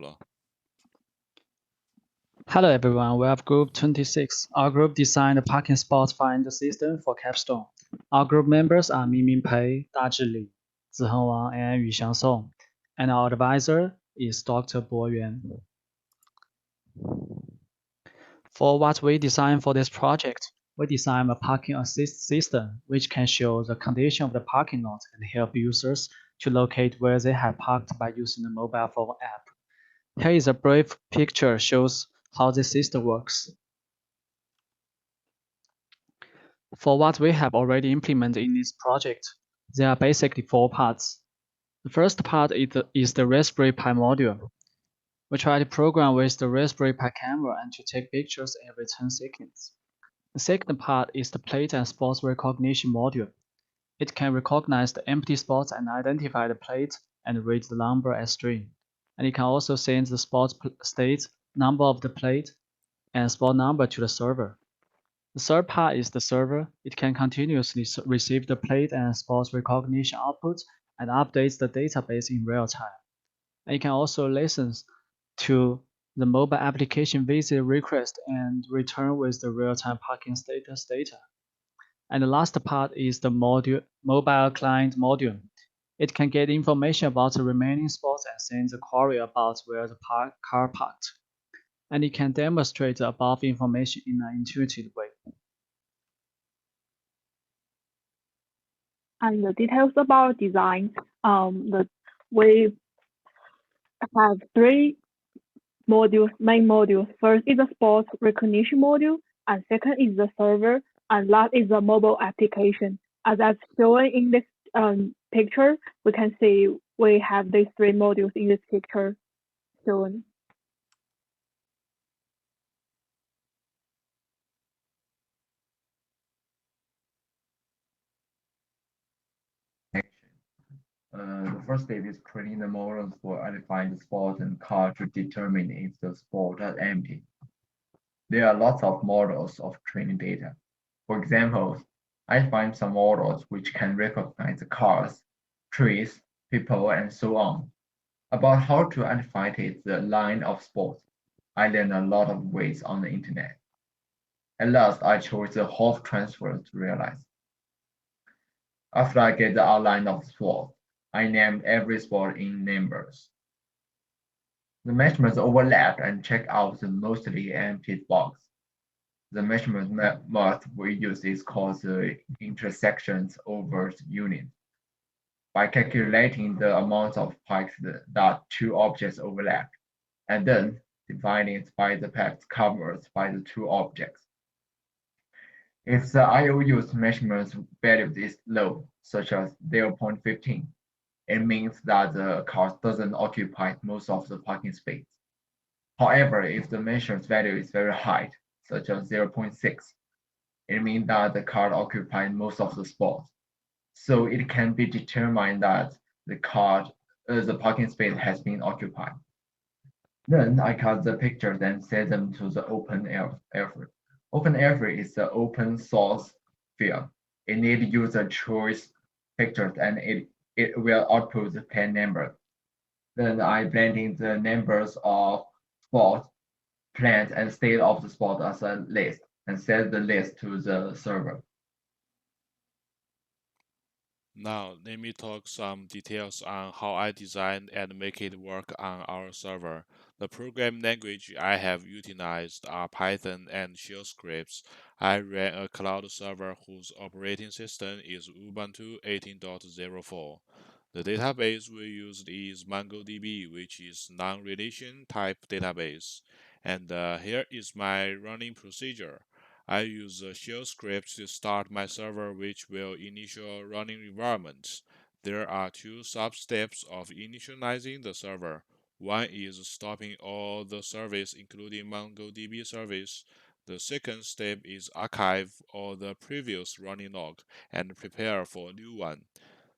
了。Hello everyone, we have group 26. Our group designed a parking spot finder system for Capstone. Our group members are Mingming Pei, Dazhi Li, Ziheng Wang, and Yuxiang Song. And our advisor is Dr. Bo Yuan. For what we designed for this project, we designed a parking assist system which can show the condition of the parking lot and help users to locate where they have parked by using the mobile phone app. Here is a brief picture shows how the system works. For what we have already implemented in this project, there are basically four parts. The first part is the Raspberry Pi module. We try to program with the Raspberry Pi camera and to take pictures every 10 seconds. The second part is the plate and spots recognition module. It can recognize the empty spots and identify the plate and read the number as string. And it can also send the spot state, number of the plate, and spot number to the server. The third part is the server. It can continuously receive the plate and spot recognition output and updates the database in real time. And it can also listen to the mobile application visit request and return with the real-time parking status data. And the last part is the mobile client module. It can get information about the remaining spots and send a query about where the car parked. And it can demonstrate the above information in an intuitive way. And the details about design, we have three modules, main modules. First is the sports recognition module, and second is the server, and last is the mobile application. As I've shown in this picture, we can see we have these three modules in this picture shown. The first step is creating the models for identifying the spot and car to determine if the spot are empty. There are lots of models of training data. For example, I find some models which can recognize the cars, trees, people, and so on. About how to identify the line of spots, I learned a lot of ways on the internet. At last, I chose the Hop transfer to realize. After I get the outline of the spot, I named every spot in numbers. The measurements overlap and check out the mostly empty box. The measurement method we use is called the intersections over unit. By calculating the amount of pipes that two objects overlap, and then dividing it by the pipes covered by the two objects. If the IOU's measurement value is low, such as 0.15, it means that the car doesn't occupy most of the parking space. However, if the measured value is very high, such as 0.6, it means that the car occupies most of the spots. So it can be determined that the parking space has been occupied. Then I cut the pictures and set them to the OpenAirFrame. OpenAirFrame is the open source field. It needs user choice pictures and it will output the pen number. Then I blend in the numbers of spots, plant, and state of the spot as a list and set the list to the server. Now, let me talk some details on how I design and make it work on our server. The program language I have utilized are Python and shell scripts. I ran a cloud server whose operating system is Ubuntu 18.04. The database we used is MongoDB, which is non-relation type database. And here is my running procedure. I use a shell script to start my server, which will initial running environment. There are two sub-steps of initializing the server. One is stopping all the service, including MongoDB service. The second step is archive all the previous running log and prepare for a new one.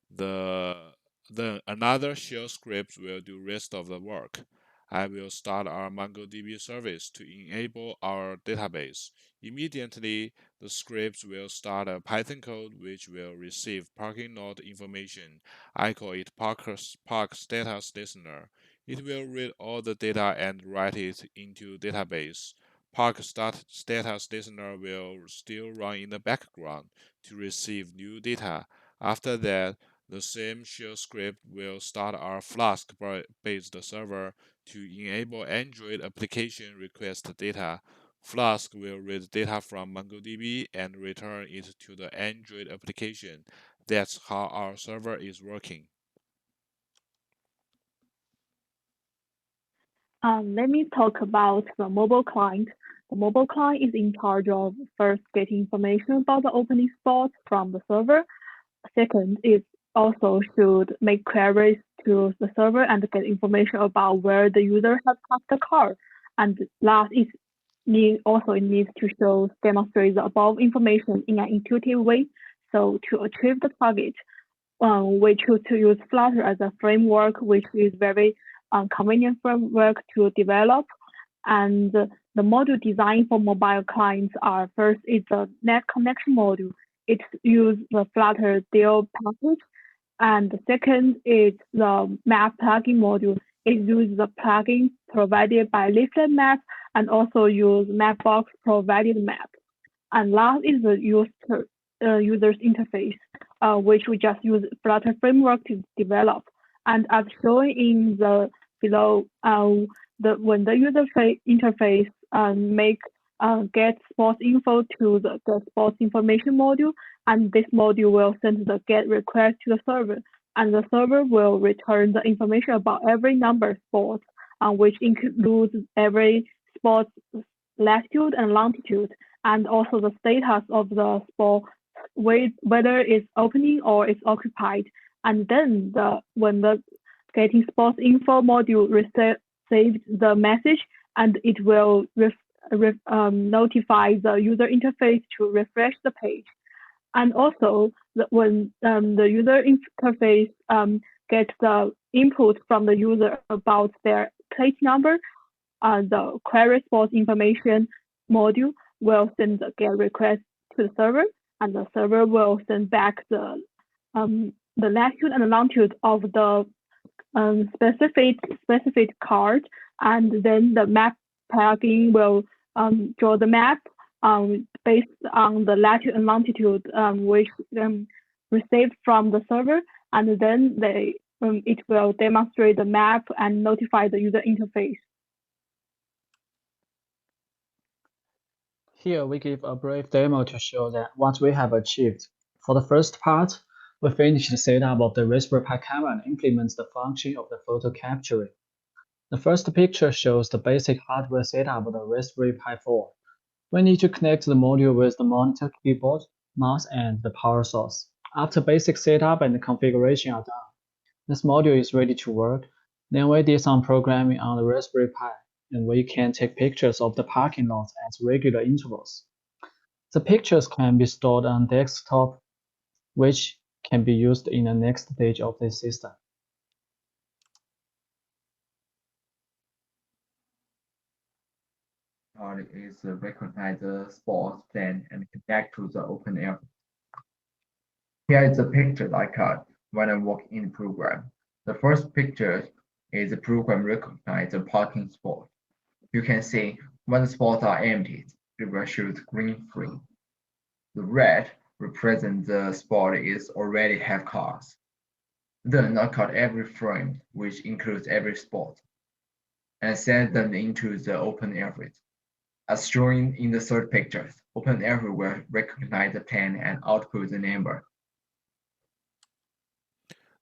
Then another shell script will do rest of the work. I will start our MongoDB service to enable our database. Immediately, the script will start a Python code which will receive parking lot information. I call it park status listener. It will read all the data and write it into database. Park status listener will still run in the background to receive new data. After that, the same shell script will start our Flask-based server to enable Android application request data. Flask will read data from MongoDB and return it to the Android application. That's how our server is working. Let me talk about the mobile client. The mobile client is in charge of first getting information about the opening spots from the server. Second, it also should make queries to the server and get information about where the user has parked the car. And last, it needs to demonstrate the above information in an intuitive way. So to achieve the target, we choose to use Flutter as a framework, which is very convenient framework to develop. And the module design for mobile clients are first is the net connection module. It uses the Flutter deal package. And the second is the map plugin module. It uses the plugin provided by Leaflet Map and also use Mapbox provided map. And last is the user's interface, which we just use Flutter framework to develop. And as shown in the below, when the user interface make get sports info to the get sports information module, and this module will send the get request to the server, and the server will return the information about every number sport, which includes every sport's latitude and longitude, and also the status of the sport, whether it's opening or it's occupied. And then when the getting sports info module receives the message, and it will notify the user interface to refresh the page. And also, when the user interface gets the input from the user about their plate number, the query sports information module will send the GET request to the server, and the server will send back the latitude and longitude of the specific card, and then the map plugin will draw the map based on the latitude and longitude which received from the server, and then it will demonstrate the map and notify the user interface. Here we give a brief demo to show that what we have achieved. For the first part, we finished the setup of the Raspberry Pi camera and implements the function of the photo capturing. The first picture shows the basic hardware setup of the Raspberry Pi 4. We need to connect the module with the monitor, keyboard, mouse, and the power source. After basic setup and configuration are done, this module is ready to work. Then we did some programming on the Raspberry Pi, and we can take pictures of the parking lot at regular intervals. The pictures can be stored on desktop, which can be used in the next stage of the system. Is recognize the sports plan and connect to the open air. Here is a picture I cut when I walk in the program. The first picture is the program recognize the parking spot. You can see when the spots are empty, it will show green free. The red represents the spot is already have cars. Then I cut every frame, which includes every spot, and send them into the open area. As shown in the third picture, open area will recognize the plan and output the number.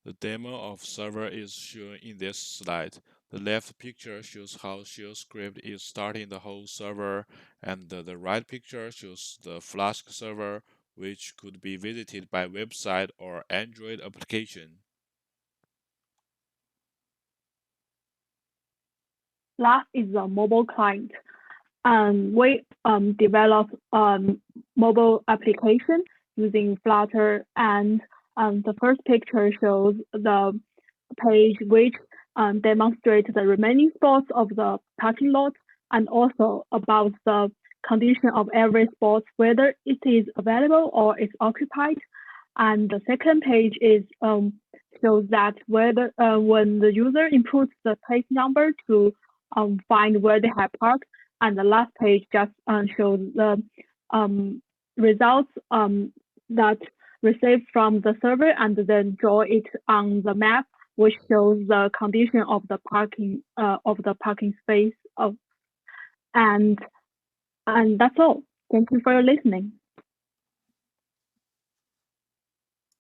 The demo of server is shown in this slide. The left picture shows how shell script is starting the whole server, and the right picture shows the Flask server, which could be visited by website or Android application. Last is the mobile client. We develop mobile application using Flutter, and the first picture shows the page which demonstrates the remaining spots of the parking lot, and also about the condition of every spot, whether it is available or it's occupied. And the second page is shows that whether when the user inputs the page number to find where they have parked, and the last page just shows the results that received from the server, and then draw it on the map, which shows the condition of the parking space and that's all. Thank you for your listening.